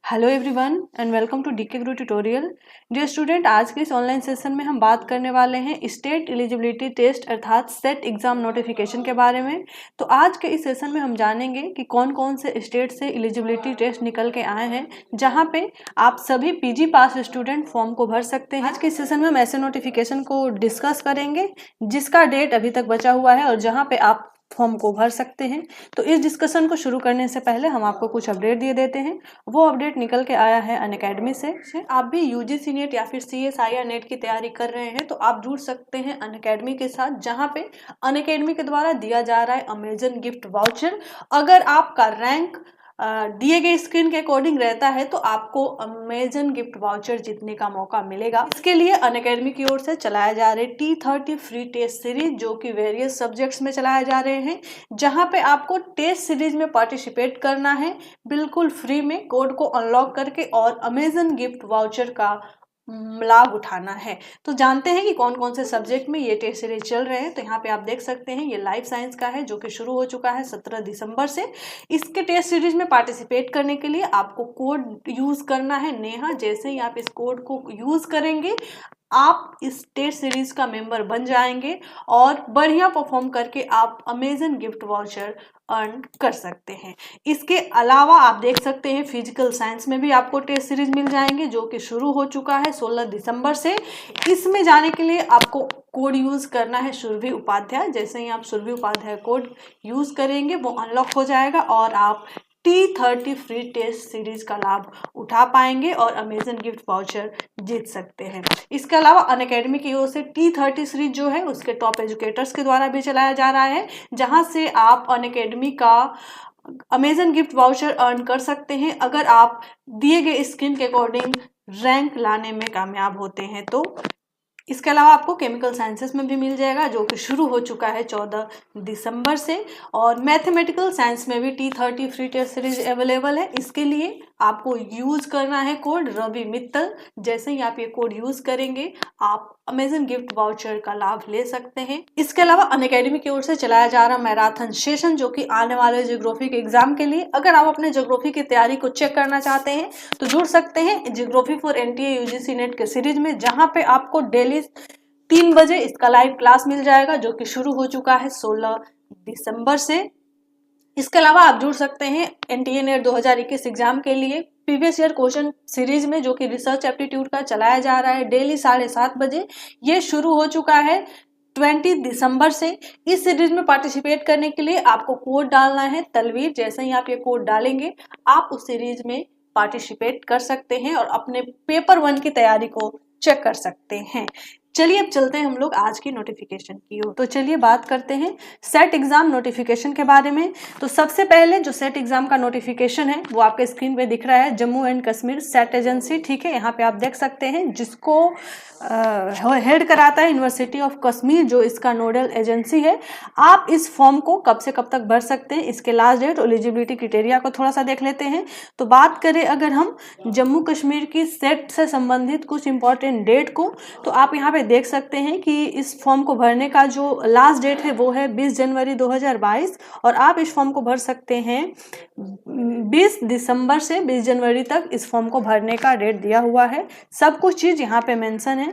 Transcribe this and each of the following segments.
Hello everyone and welcome to D K Guru tutorial. Dear student, आज के इस ऑनलाइन सेशन में हम बात करने वाले हैं स्टेट एलिजिबिलिटी टेस्ट अर्थात सेट एग्जाम नोटिफिकेशन के बारे में। तो आज के इस सेशन में हम जानेंगे कि कौन कौन से स्टेट से एलिजिबिलिटी टेस्ट निकल के आए हैं जहां पे आप सभी पीजी पास स्टूडेंट फॉर्म को भर सकते हैं। आज के इस सेशन में हम ऐसे नोटिफिकेशन को डिस्कस करेंगे जिसका डेट अभी तक बचा हुआ है और जहाँ पे आप फॉर्म को भर सकते हैं। तो इस डिस्कशन को शुरू करने से पहले हम आपको कुछ अपडेट दिए देते हैं। वो अपडेट निकल के आया है अनअकैडमी से। आप भी यूजीसी नेट या फिर सीएसआईआर नेट की तैयारी कर रहे हैं तो आप जुड़ सकते हैं अनअकैडमी के साथ, जहां पे अनअकैडमी के द्वारा दिया जा रहा है अमेजन गिफ्ट वाउचर। अगर आपका रैंक दिए गए स्क्रीन के अकॉर्डिंग रहता है तो आपको अमेजन गिफ्ट वाउचर जीतने का मौका मिलेगा। इसके लिए अनअकैडमी की ओर से चलाया जा रहे T30 फ्री टेस्ट सीरीज, जो कि वेरियस सब्जेक्ट्स में चलाए जा रहे हैं, जहां पे आपको टेस्ट सीरीज में पार्टिसिपेट करना है बिल्कुल फ्री में, कोड को अनलॉक करके और अमेजन गिफ्ट वाउचर का लाभ उठाना है। तो जानते हैं कि कौन कौन से सब्जेक्ट में ये टेस्ट सीरीज चल रहे हैं। तो यहाँ पे आप देख सकते हैं ये लाइफ साइंस का है, जो कि शुरू हो चुका है 17 दिसंबर से। इसके टेस्ट सीरीज में पार्टिसिपेट करने के लिए आपको कोड यूज करना है नेहा। जैसे ही आप इस कोड को यूज करेंगे आप इस टेस्ट सीरीज का मेंबर बन जाएंगे और बढ़िया परफॉर्म करके आप अमेजन गिफ्ट वाउचर अर्न कर सकते हैं। इसके अलावा आप देख सकते हैं फिजिकल साइंस में भी आपको टेस्ट सीरीज मिल जाएंगे, जो कि शुरू हो चुका है 16 दिसंबर से। इसमें जाने के लिए आपको कोड यूज करना है सुरभि उपाध्याय। जैसे ही आप सुरभि उपाध्याय कोड यूज करेंगे वो अनलॉक हो जाएगा और आप T30 फ्री टेस्ट सीरीज का लाभ उठा पाएंगे और अमेजन गिफ्ट वाउचर जीत सकते हैं। इसके अलावा अनअकैडमी की ओर से T30 सीरीज जो है उसके टॉप एजुकेटर्स के द्वारा भी चलाया जा रहा है, जहां से आप अनअकैडमी का अमेजन गिफ्ट वाउचर अर्न कर सकते हैं अगर आप दिए गए स्क्रीन के अकॉर्डिंग रैंक लाने में कामयाब होते हैं। तो इसके अलावा आपको केमिकल साइंसेस में भी मिल जाएगा, जो कि शुरू हो चुका है 14 दिसंबर से। और मैथमेटिकल साइंस में भी T30 free test series available है। इसके लिए आपको यूज करना है कोड रवि मित्तल। जैसे ही आप ये कोड यूज करेंगे आप अमेजन गिफ्ट वाउचर का लाभ ले सकते हैं। इसके अलावा अनअकैडमी की ओर से चलाया जा रहा मैराथन सेशन, जो कि आने वाले ज्योग्राफी के एग्जाम के लिए, अगर आप अपने ज्योग्राफी की तैयारी को चेक करना चाहते हैं तो जुड़ सकते हैं geography for NTA UGC net के सीरीज में, जहां पे आपको डेली 3 बजे इसका लाइव क्लास मिल जाएगा, जो कि शुरू हो चुका है 16 दिसंबर से। इसके अलावा आप जुड़ सकते हैं एनटीए नेट 2021 एग्जाम के लिए प्रीवियस ईयर क्वेश्चन सीरीज में, जो कि रिसर्च एप्टीट्यूड का चलाया जा रहा है डेली 7:30 बजे। ये शुरू हो चुका है 20 दिसंबर से। इस सीरीज में पार्टिसिपेट करने के लिए आपको कोड डालना है तलवीर। जैसे ही आप ये कोड डालेंगे आप उस सीरीज में पार्टिसिपेट कर सकते हैं और अपने पेपर 1 की तैयारी को चेक कर सकते हैं। चलिए अब चलते हैं हम लोग आज की नोटिफिकेशन की ओर। तो चलिए बात करते हैं सेट एग्जाम नोटिफिकेशन के बारे में। तो सबसे पहले जो सेट एग्जाम का नोटिफिकेशन है वो आपके स्क्रीन पे दिख रहा है, Jammu and Kashmir set agency. ठीक है, यहाँ पे आप देख सकते हैं जिसको हेड कराता है यूनिवर्सिटी ऑफ कश्मीर, जो इसका नोडल एजेंसी है। आप इस फॉर्म को कब से कब तक भर सकते हैं, इसके लास्ट डेट, एलिजिबिलिटी क्राइटेरिया को थोड़ा सा देख लेते हैं। तो बात करें अगर हम जम्मू कश्मीर की सेट से संबंधित कुछ इंपॉर्टेंट डेट को, तो आप यहाँ पे देख सकते हैं कि इस फॉर्म को भरने का जो लास्ट डेट है वो है 20 जनवरी 2022 और आप इस फॉर्म को भर सकते हैं 20 दिसंबर से 20 जनवरी तक इस फॉर्म को भरने का डेट दिया हुआ है। सब कुछ चीज़ यहाँ पे मेंशन है,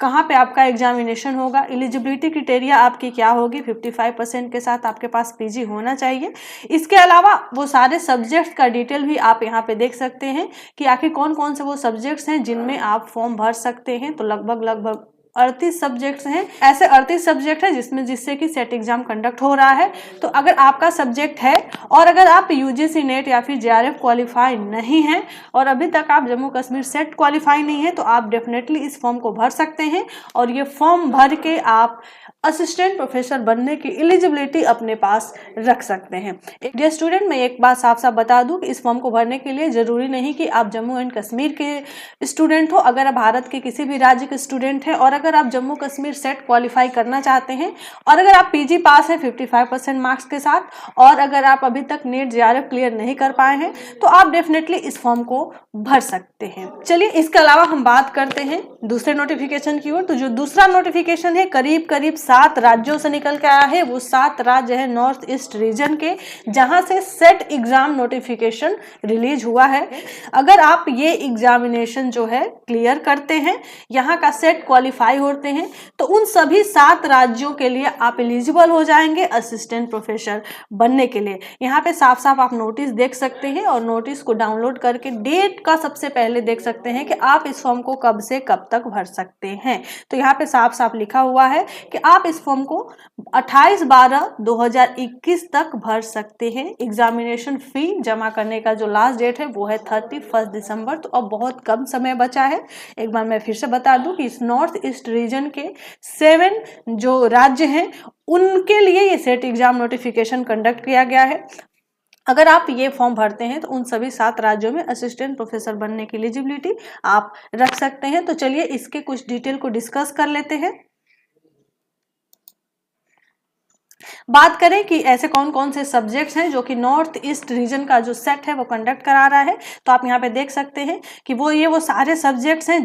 कहाँ पे आपका एग्जामिनेशन होगा, एलिजिबिलिटी क्राइटेरिया आपकी क्या होगी, 55% के साथ आपके पास पीजी होना चाहिए। इसके अलावा वो सारे सब्जेक्ट्स का डिटेल भी आप यहाँ पे देख सकते हैं कि आखिर कौन कौन से वो सब्जेक्ट्स हैं जिनमें आप फॉर्म भर सकते हैं। तो लगभग 38 सब्जेक्ट्स हैं, ऐसे 38 सब्जेक्ट है जिससे कि सेट एग्जाम कंडक्ट हो रहा है। तो अगर आपका सब्जेक्ट है और अगर आप यूजीसी नेट या फिर जेआरएफ क्वालिफाई नहीं हैं और अभी तक आप जम्मू कश्मीर सेट क्वालिफाई नहीं है, तो आप डेफिनेटली इस फॉर्म को भर सकते हैं और ये फॉर्म भर के आप असिस्टेंट प्रोफेसर बनने की एलिजिबिलिटी अपने पास रख सकते हैं। डियर स्टूडेंट, मैं एक बात साफ साफ बता दूं कि इस फॉर्म को भरने के लिए जरूरी नहीं कि आप जम्मू एंड कश्मीर के स्टूडेंट हो। अगर आप भारत के किसी भी राज्य के स्टूडेंट हैं और अगर आप जम्मू कश्मीर सेट क्वालिफाई करना चाहते हैं और अगर आप पीजी पास हैं 55% मार्क्स के साथ और अगर आप अभी तक नीट जेआरएफ क्लियर नहीं कर पाए हैं तो आप डेफिनेटली इस फॉर्म को भर सकते हैं। चलिए इसके अलावा हम बात करते हैं दूसरे नोटिफिकेशन की ओर। तो जो दूसरा नोटिफिकेशन है करीब करीब 7 राज्यों से निकल के आया है। वो 7 राज्य है नॉर्थ ईस्ट रीजन के, जहां से सेट एग्जाम नोटिफिकेशन रिलीज हुआ है। अगर आप ये एग्जामिनेशन जो है क्लियर करते हैं, यहाँ का सेट क्वालिफाई होते हैं, तो उन सभी 7 राज्यों के लिए आप एलिजिबल हो जाएंगे असिस्टेंट प्रोफेसर बनने के लिए। यहाँ पे साफ साफ आप नोटिस देख सकते हैं और नोटिस को डाउनलोड करके डेट का सबसे पहले देख सकते हैं कि आप इस फॉर्म को कब से कब तक भर सकते हैं। तो यहाँ पे साफ साफ लिखा हुआ है कि आप इस फॉर्म को 28/12/2021 तक भर सकते हैं। एग्जामिनेशन फी जमा करने का जो लास्ट डेट है वो है 31 दिसंबर। तो अब बहुत कम समय बचा है। एक बार मैं फिर से बता दूं कि इस नॉर्थ ईस्ट रीजन के 7 जो राज्य हैं उनके लिए ये सेट एग्जाम नोटिफिकेशन कंडक्ट किया गया है। अगर आप ये फॉर्म भरते हैं तो उन सभी 7 राज्यों में असिस्टेंट प्रोफेसर बनने की एलिजिबिलिटी आप रख सकते हैं। तो चलिए इसके कुछ डिटेल को डिस्कस कर लेते हैं। बात करें कि ऐसे कौन कौन से सब्जेक्ट्स हैं जो कि नॉर्थ ईस्ट रीजन का जो सेट है वो कंडक्ट करा रहा है। तो आप यहाँ पे देख सकते हैं कि वो सारे सब्जेक्ट्स हैं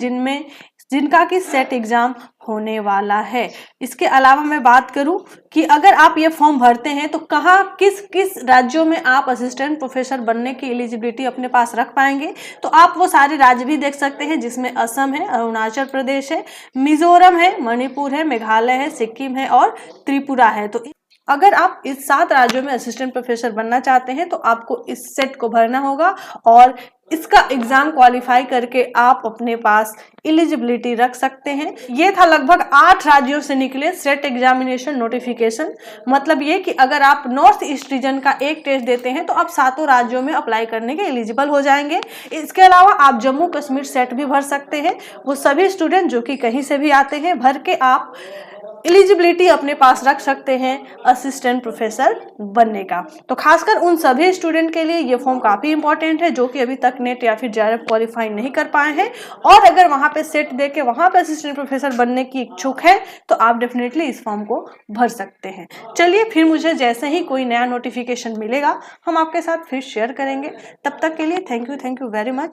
जिनका कि सेट एग्जाम होने वाला है। इसके अलावा मैं बात करूं कि अगर आप ये फॉर्म भरते हैं तो कहाँ किस किस राज्यों में आप असिस्टेंट प्रोफेसर बनने की एलिजिबिलिटी अपने पास रख पाएंगे, तो आप वो सारे राज्य भी देख सकते हैं, जिसमें असम है, अरुणाचल प्रदेश है, मिजोरम है, मणिपुर है, मेघालय है, सिक्किम है और त्रिपुरा है। तो अगर आप इस 7 राज्यों में असिस्टेंट प्रोफेसर बनना चाहते हैं तो आपको इस सेट को भरना होगा और इसका एग्जाम क्वालिफाई करके आप अपने पास एलिजिबिलिटी रख सकते हैं। ये था लगभग 8 राज्यों से निकले सेट एग्जामिनेशन नोटिफिकेशन। मतलब ये कि अगर आप नॉर्थ ईस्ट रीजन का एक टेस्ट देते हैं तो आप 7 राज्यों में अप्लाई करने के एलिजिबल हो जाएंगे। इसके अलावा आप जम्मू कश्मीर सेट भी भर सकते हैं। वो सभी स्टूडेंट जो कि कहीं से भी आते हैं, भर के आप एलिजिबिलिटी अपने पास रख सकते हैं असिस्टेंट प्रोफेसर बनने का। तो खासकर उन सभी स्टूडेंट के लिए ये फॉर्म काफ़ी इंपॉर्टेंट है जो कि अभी तक नेट या फिर जेआरएफ क्वालिफाई नहीं कर पाए हैं और अगर वहाँ पे सेट दे के वहाँ पे असिस्टेंट प्रोफेसर बनने की इच्छुक है तो आप डेफिनेटली इस फॉर्म को भर सकते हैं। चलिए फिर मुझे जैसे ही कोई नया नोटिफिकेशन मिलेगा हम आपके साथ फिर शेयर करेंगे। तब तक के लिए थैंक यू वेरी मच।